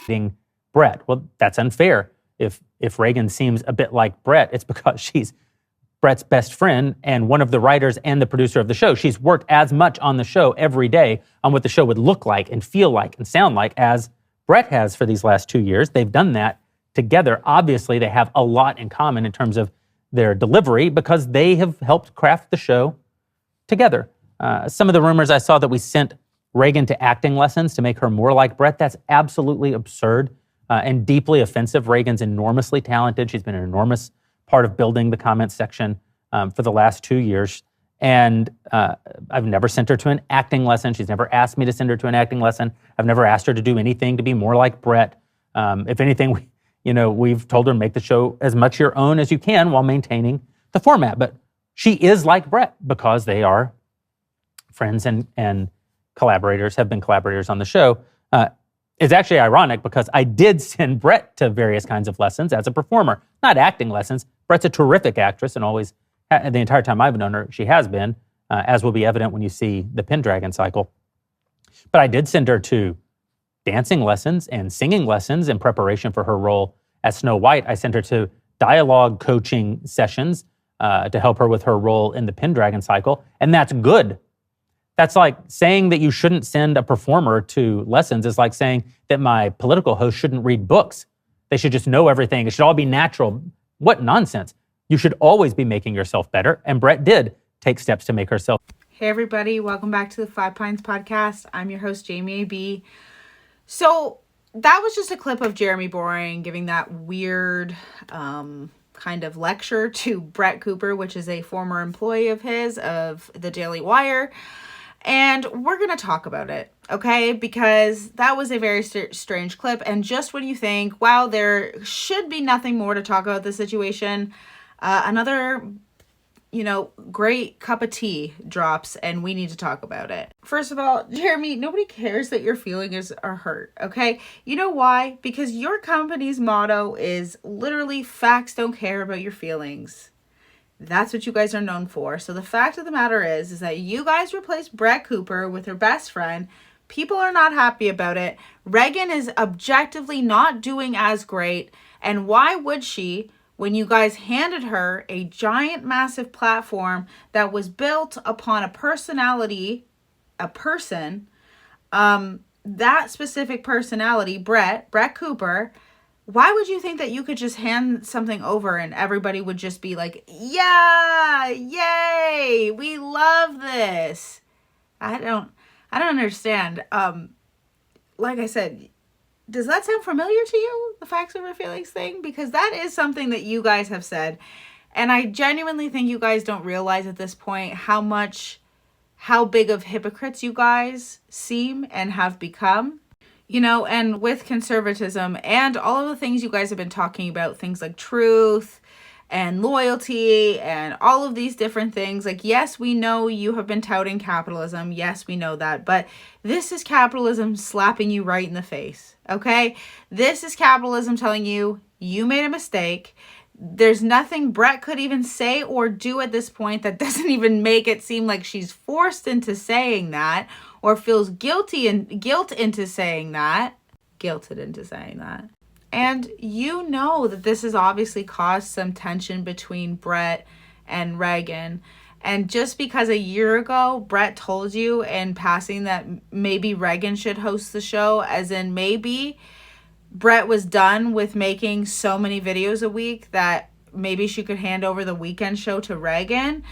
being Brett. Well, that's unfair. If Reagan seems a bit like Brett, it's because she's Brett's best friend and one of the writers and the producer of the show. She's worked as much on the show every day on what the show would look like and feel like and sound like as Brett has for these last 2 years. They've done that together. Obviously, they have a lot in common in terms of their delivery because they have helped craft the show together. Some of the rumors I saw that we sent Reagan to acting lessons to make her more like Brett, that's absolutely absurd and deeply offensive. Reagan's enormously talented. She's been an enormous part of building the comments section for the last 2 years. And I've never sent her to an acting lesson. She's never asked me to send her to an acting lesson. I've never asked her to do anything to be more like Brett. If anything, we've told her make the show as much your own as you can while maintaining the format. But she is like Brett because they are friends and collaborators, have been collaborators on the show. It's actually ironic because I did send Brett to various kinds of lessons as a performer, not acting lessons. Brett's a terrific actress and always, the entire time I've known her, she has been, as will be evident when you see the Pendragon cycle. But I did send her to dancing lessons and singing lessons in preparation for her role as Snow White. I sent her to dialogue coaching sessions to help her with her role in the Pendragon cycle, and that's good. That's like saying that you shouldn't send a performer to lessons is like saying that my political host shouldn't read books. They should just know everything. It should all be natural. What nonsense. You should always be making yourself better. And Brett did take steps to make herself. Hey, everybody. Welcome back to the Five Pines podcast. I'm your host, Jamie A.B. So that was just a clip of Jeremy Boring giving that weird kind of lecture to Brett Cooper, which is a former employee of his of the Daily Wire. And we're going to talk about it, okay? Because that was a very strange clip. And just when you think, wow, there should be nothing more to talk about the situation, another, great cup of tea drops and we need to talk about it. First of all, Jeremy, nobody cares that your feelings are hurt, okay? You know why? Because your company's motto is literally facts don't care about your feelings. That's what you guys are known for. So the fact of the matter is that you guys replaced Brett Cooper with her best friend. People are not happy about it. Reagan is objectively not doing as great. And why would she when you guys handed her a giant, massive platform that was built upon a personality, a person, that specific personality, Brett Cooper? Why would you think that you could just hand something over and everybody would just be like, yeah, yay, we love this? I don't understand. Like I said, does that sound familiar to you, the facts over feelings thing? Because that is something that you guys have said. And I genuinely think you guys don't realize at this point how big of hypocrites you guys seem and have become. And with conservatism and all of the things you guys have been talking about, things like truth and loyalty and all of these different things. Like, yes, we know you have been touting capitalism. Yes, we know that. But this is capitalism slapping you right in the face, okay? This is capitalism telling you made a mistake. There's nothing Brett could even say or do at this point that doesn't even make it seem like she's forced into saying that or feels guilted into saying that. And you know that this has obviously caused some tension between Brett and Reagan. And just because a year ago, Brett told you in passing that maybe Reagan should host the show, as in maybe Brett was done with making so many videos a week that maybe she could hand over the weekend show to Reagan.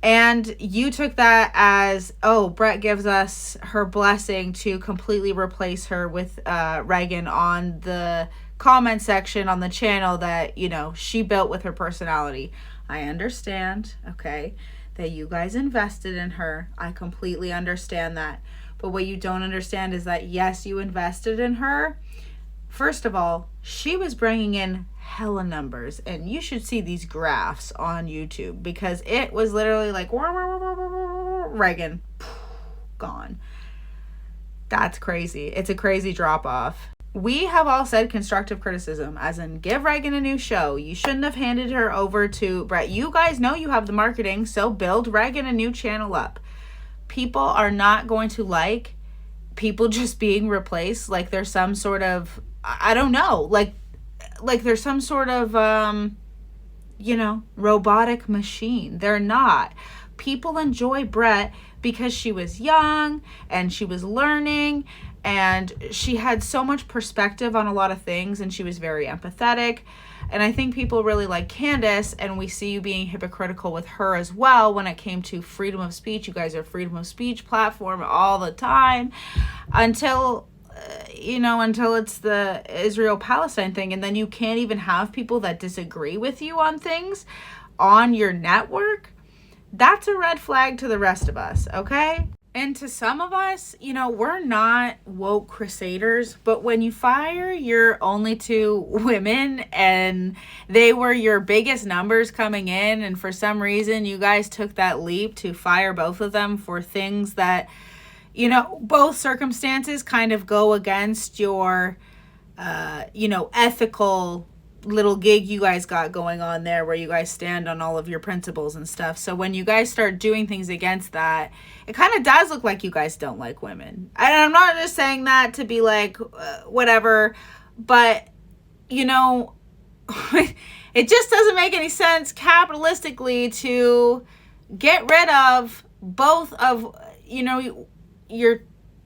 And you took that as, oh, Brett gives us her blessing to completely replace her with Reagan on the comment section on the channel that, she built with her personality. I understand, okay, that you guys invested in her. I completely understand that. But what you don't understand is that, yes, you invested in her. First of all, she was bringing in hella numbers, and you should see these graphs on YouTube because it was literally like Reagan gone. That's crazy. It's a crazy drop off. We have all said constructive criticism, as in give Reagan a new show. You shouldn't have handed her over to Brett. You guys know you have the marketing, so build Reagan a new channel up. People are not going to like people just being replaced like there's some sort of I don't know, like there's some sort of robotic machine. They're not. People enjoy Brett because she was young and she was learning and she had so much perspective on a lot of things and she was very empathetic. And I think people really like Candace, and we see you being hypocritical with her as well when it came to freedom of speech. You guys are freedom of speech platform all the time until it's the Israel-Palestine thing, and then you can't even have people that disagree with you on things on your network. That's a red flag to the rest of us, okay? And to some of us, we're not woke crusaders, but when you fire your only two women and they were your biggest numbers coming in, and for some reason you guys took that leap to fire both of them for things that, both circumstances kind of go against your, ethical little gig you guys got going on there where you guys stand on all of your principles and stuff. So when you guys start doing things against that, it kind of does look like you guys don't like women. And I'm not just saying that to be like, whatever, but, it just doesn't make any sense capitalistically to get rid of both of, your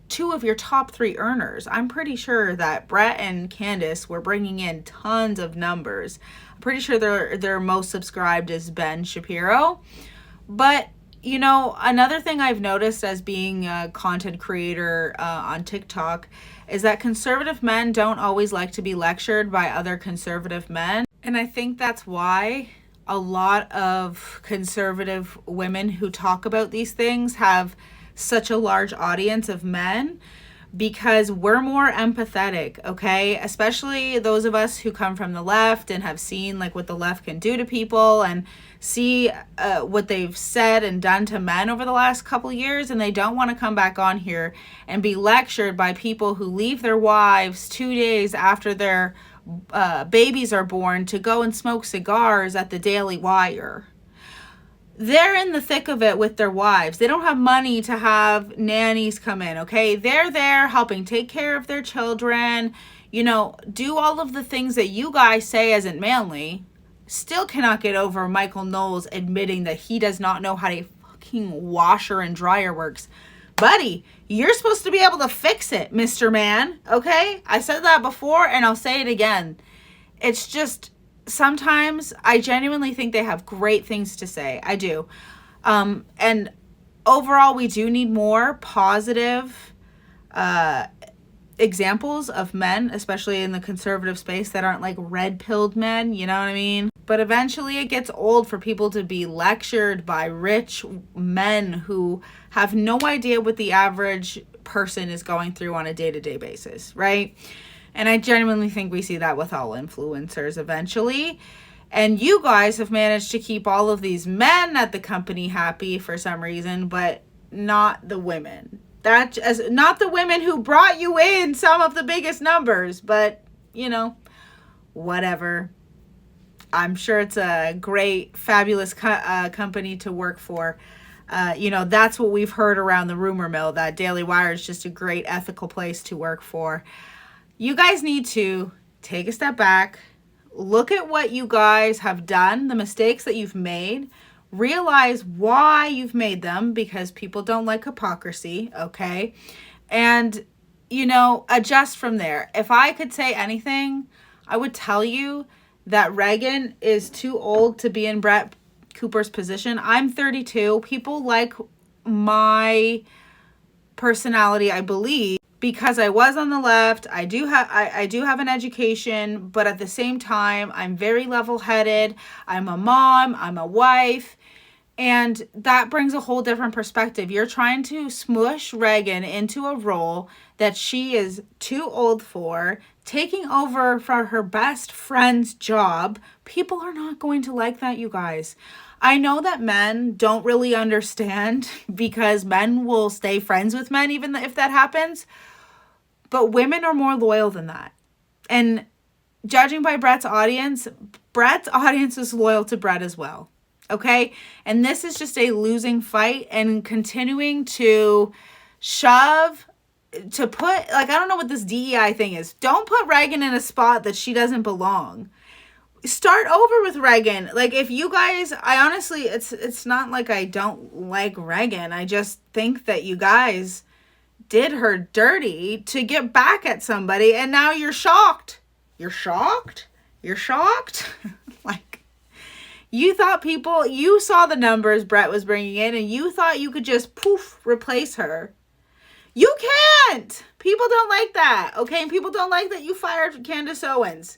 two of your top three earners. I'm pretty sure that Brett and Candace were bringing in tons of numbers. I'm pretty sure their most subscribed is Ben Shapiro. But, another thing I've noticed as being a content creator on TikTok is that conservative men don't always like to be lectured by other conservative men. And I think that's why a lot of conservative women who talk about these things have such a large audience of men, because we're more empathetic, okay? Especially those of us who come from the left and have seen like what the left can do to people and see what they've said and done to men over the last couple years, and they don't want to come back on here and be lectured by people who leave their wives 2 days after their babies are born to go and smoke cigars at the Daily Wire. They're in the thick of it with their wives. They don't have money to have nannies come in, okay? They're there helping take care of their children, do all of the things that you guys say isn't manly. Still cannot get over Michael Knowles admitting that he does not know how to fucking washer and dryer works. Buddy, you're supposed to be able to fix it, Mr. Man, okay? I said that before and I'll say it again. It's just, sometimes I genuinely think they have great things to say. I do. And overall, we do need more positive examples of men, especially in the conservative space, that aren't like red-pilled men, you know what I mean? But eventually it gets old for people to be lectured by rich men who have no idea what the average person is going through on a day-to-day basis, right? And I genuinely think we see that with all influencers eventually. And you guys have managed to keep all of these men at the company happy for some reason, but not the women. Not the women who brought you in some of the biggest numbers, but, whatever. I'm sure it's a great, fabulous company to work for. That's what we've heard around the rumor mill, that Daily Wire is just a great ethical place to work for. You guys need to take a step back, look at what you guys have done, the mistakes that you've made, realize why you've made them, because people don't like hypocrisy, okay? And, adjust from there. If I could say anything, I would tell you that Reagan is too old to be in Brett Cooper's position. I'm 32. People like my personality, I believe, because I was on the left. I do have an education, but at the same time, I'm very level-headed. I'm a mom, I'm a wife, and that brings a whole different perspective. You're trying to smush Reagan into a role that she is too old for, taking over for her best friend's job. People are not going to like that, you guys. I know that men don't really understand, because men will stay friends with men even if that happens. But women are more loyal than that. And judging by Brett's audience is loyal to Brett as well. Okay? And this is just a losing fight, and continuing to shove to put, like, I don't know what this DEI thing is. Don't put Reagan in a spot that she doesn't belong. Start over with Reagan. Like, if you guys, I honestly, it's not like I don't like Reagan. I just think that you guys did her dirty to get back at somebody, and now you're shocked. You're shocked? You're shocked? Like, you thought you saw the numbers Brett was bringing in, and you thought you could just poof, replace her. You can't. People don't like that, okay? People don't like that you fired Candace Owens.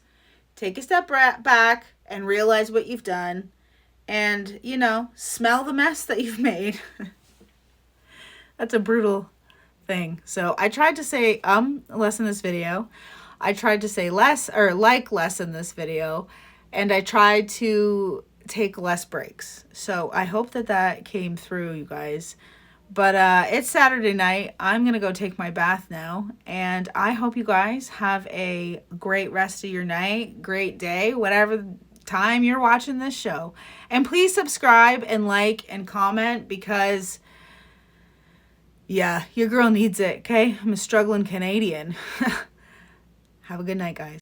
Take a step back and realize what you've done, and, smell the mess that you've made. That's a brutal thing. So I tried to say less in this video. I tried to say less in this video, and I tried to take less breaks. So I hope that came through, you guys. But it's Saturday night. I'm going to go take my bath now. And I hope you guys have a great rest of your night, great day, whatever time you're watching this show. And please subscribe and like and comment because, yeah, your girl needs it, okay? I'm a struggling Canadian. Have a good night, guys.